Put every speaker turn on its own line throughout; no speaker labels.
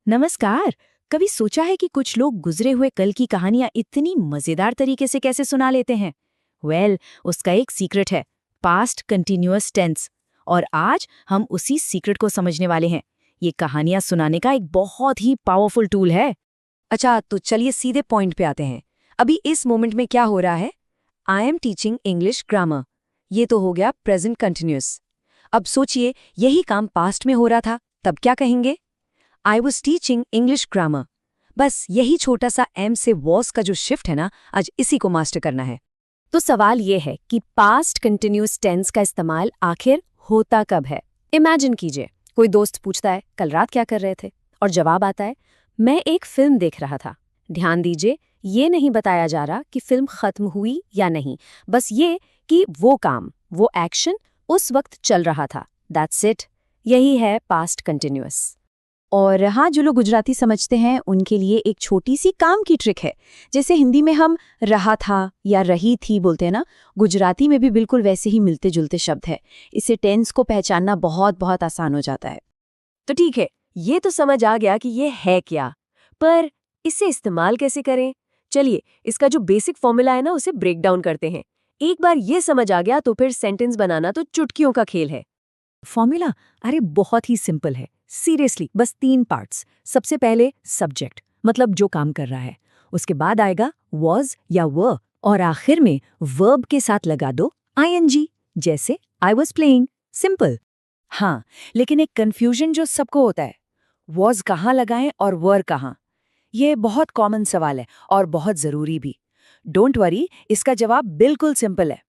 नमस्कार। कभी सोचा है कि कुछ लोग गुजरे हुए कल की कहानियां इतनी मजेदार तरीके से कैसे सुना लेते हैं? उसका एक सीक्रेट है, पास्ट कंटिन्यूअस टेंस। और आज हम उसी सीक्रेट को समझने वाले हैं। ये कहानियां सुनाने का एक बहुत ही पावरफुल टूल है।
अच्छा, तो चलिए सीधे पॉइंट पे आते हैं। अभी इस मोमेंट में क्या हो रहा है? I am teaching English grammar. ये तो हो गया प्रेजेंट कंटिन्यूअस। अब सोचिए, यही काम पास्ट में हो रहा था, तब क्या कहेंगे? I was teaching English grammar. बस यही छोटा सा एम से वॉज का जो शिफ्ट है ना, आज इसी को मास्टर करना है।
तो सवाल ये है कि पास्ट कंटिन्यूअस टेंस का इस्तेमाल आखिर होता कब है? इमेजिन कीजिए, कोई दोस्त पूछता है कल रात क्या कर रहे थे, और जवाब आता है मैं एक फिल्म देख रहा था। ध्यान दीजिए, ये नहीं बताया जा रहा कि फिल्म खत्म हुई या नहीं, बस ये कि वो काम, वो एक्शन उस वक्त चल रहा था। That's it. यही है पास्ट कंटिन्यूअस।
और हाँ, जो लोग गुजराती समझते हैं उनके लिए एक छोटी सी काम की ट्रिक है। जैसे हिंदी में हम रहा था या रही थी बोलते हैं ना, गुजराती में भी बिल्कुल वैसे ही मिलते जुलते शब्द है। इससे टेंस को पहचानना बहुत बहुत आसान हो जाता है।
तो ठीक है, ये तो समझ आ गया कि ये है क्या, पर इसे इस्तेमाल कैसे करें? चलिए, इसका जो बेसिक फॉर्मूला है ना, उसे ब्रेक डाउन करते हैं। एक बार ये समझ आ गया तो फिर सेंटेंस बनाना तो चुटकियों का खेल है। फॉर्मूला अरे बहुत ही सिंपल है। सीरियसली, बस 3 पार्ट्स। सबसे पहले सब्जेक्ट, मतलब जो काम कर रहा है। उसके बाद आएगा वॉज या वर, और आखिर में वर्ब के साथ लगा दो आईएनजी, जैसे आई वॉज प्लेइंग। सिंपल। हाँ, लेकिन एक कंफ्यूजन जो सबको होता है, वॉज कहाँ लगाएं और वर कहाँ। ये बहुत कॉमन सवाल है और बहुत जरूरी भी। डोंट वरी, इसका जवाब बिल्कुल सिंपल है।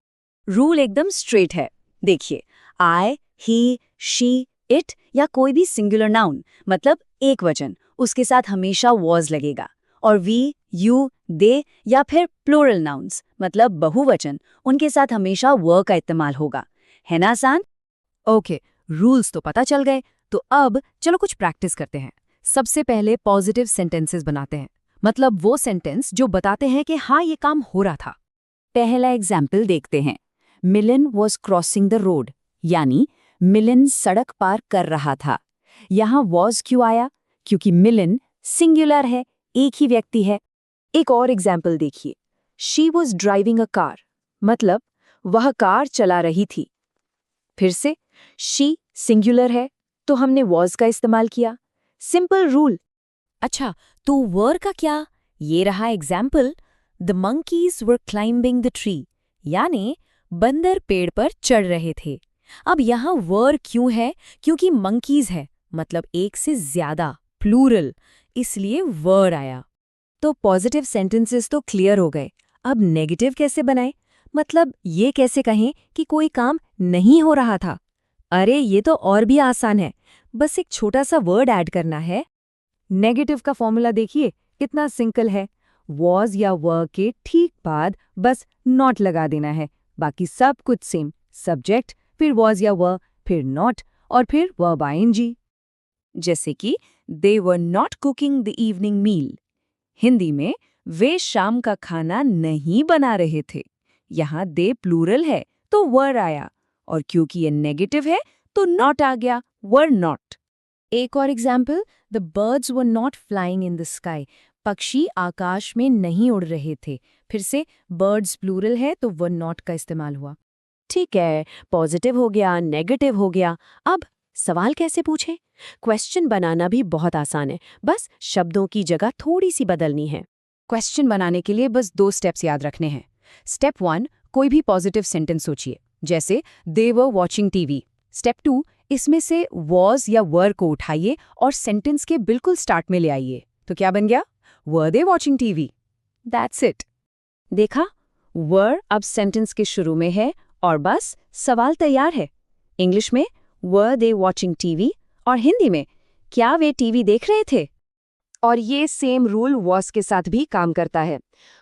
रूल एकदम स्ट्रेट है। देखिए, आई, ही, शी, इट या कोई भी सिंगुलर नाउन, मतलब एक वचन, उसके साथ हमेशा वॉज लगेगा। और वी, यू, दे या फिर प्लूरल नाउन्स, मतलब बहुवचन, उनके साथ हमेशा वर का इस्तेमाल होगा। है ना आसान?
ओके, रूल्स तो पता चल गए। तो अब चलो कुछ प्रैक्टिस करते हैं। सबसे पहले पॉजिटिव सेंटेंसेस बनाते हैं, मतलब वो सेंटेंस जो बताते हैं कि हाँ, ये काम हो रहा था। पहला एग्जाम्पल देखते हैं। मिलन वॉज क्रॉसिंग द रोड, यानी मिलन सड़क पार कर रहा था। यहाँ वॉज क्यों आया? क्योंकि मिलन सिंगुलर है, एक ही व्यक्ति है। एक और एग्जाम्पल देखिए। She was driving a car, मतलब वह कार चला रही थी। फिर से शी सिंगुलर है, तो हमने वॉज का इस्तेमाल किया। Simple rule. अच्छा, तो वर का क्या? ये रहा example. The monkeys were climbing the tree, यानी बंदर पेड़ पर चढ़ रहे थे। अब यहाँ वर क्यों है? क्योंकि मंकीज है, मतलब एक से ज्यादा, प्लूरल, इसलिए वर आया। तो पॉजिटिव सेंटेंसेस तो क्लियर हो गए। अब नेगेटिव कैसे बनाएं? मतलब ये कैसे कहें कि कोई काम नहीं हो रहा था? अरे ये तो और भी आसान है, बस एक छोटा सा वर्ड ऐड करना है। नेगेटिव का फॉर्मूला देखिए, कितना सिंपल है। वॉज या वर के ठीक बाद बस नॉट लगा देना है, बाकी सब कुछ सेम। सब्जेक्ट, फिर वॉज या वर, फिर नॉट, और फिर वर्ब आईएनजी। जैसे कि they were not cooking the evening meal. Hindi में वे शाम का खाना नहीं बना रहे थे। यहाँ दे प्लूरल है तो वर आया, और क्योंकि ये नेगेटिव है तो नॉट आ गया, वर नॉट। एक और example, the birds were not flying in the sky. पक्षी आकाश में नहीं उड़ रहे थे। फिर से बर्ड्स प्लूरल है तो वर नॉट का इस्तेमाल हुआ। ठीक है, पॉजिटिव हो गया, नेगेटिव हो गया। अब सवाल कैसे पूछें? क्वेश्चन बनाना भी बहुत आसान है, बस शब्दों की जगह थोड़ी सी बदलनी है। क्वेश्चन बनाने के लिए बस 2 स्टेप्स याद रखने हैं। स्टेप 1, कोई भी पॉजिटिव सेंटेंस सोचिए, जैसे दे वर वॉचिंग टीवी। स्टेप 2, इसमें से वॉज या वर को उठाइए और सेंटेंस के बिल्कुल स्टार्ट में ले आइए। तो क्या बन गया? Were they watching TV. That's it. देखा, वर अब सेंटेंस के शुरू में है और बस सवाल तैयार है। इंग्लिश में वर दे वॉचिंग टीवी, और हिंदी में क्या वे टीवी देख रहे थे? और ये सेम रूल वॉज के साथ भी काम करता है।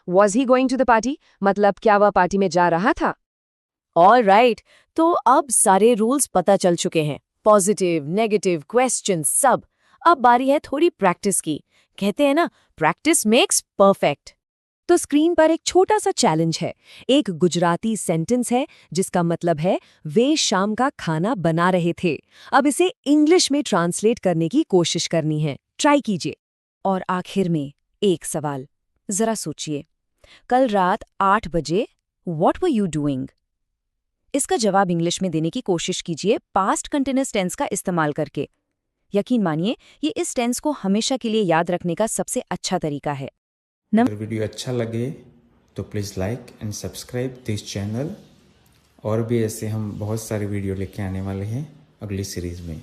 Was he going to the party, मतलब क्या वह पार्टी में जा रहा था? ऑलराइट, तो अब सारे रूल्स पता चल चुके हैं। पॉजिटिव, नेगेटिव, क्वेश्चन सब। अब बारी है थोड़ी प्रैक्टिस की। कहते हैं ना, प्रैक्टिस मेक्स परफेक्ट। तो स्क्रीन पर एक छोटा सा चैलेंज है। एक गुजराती सेंटेंस है जिसका मतलब है वे शाम का खाना बना रहे थे। अब इसे इंग्लिश में ट्रांसलेट करने की कोशिश करनी है।
ट्राई कीजिए। और आखिर में एक सवाल, जरा सोचिए, कल रात 8 बजे व्हाट वर यू डूइंग? इसका जवाब इंग्लिश में देने की कोशिश कीजिए पास्ट कंटिन्यूअस टेंस का इस्तेमाल करके। यकीन मानिए, ये इस टेंस को हमेशा के लिए याद रखने का सबसे अच्छा तरीका है।
अगर वीडियो अच्छा लगे तो please like and subscribe this channel. और भी ऐसे हम बहुत सारे वीडियो लेके आने वाले हैं अगली सीरीज़ में।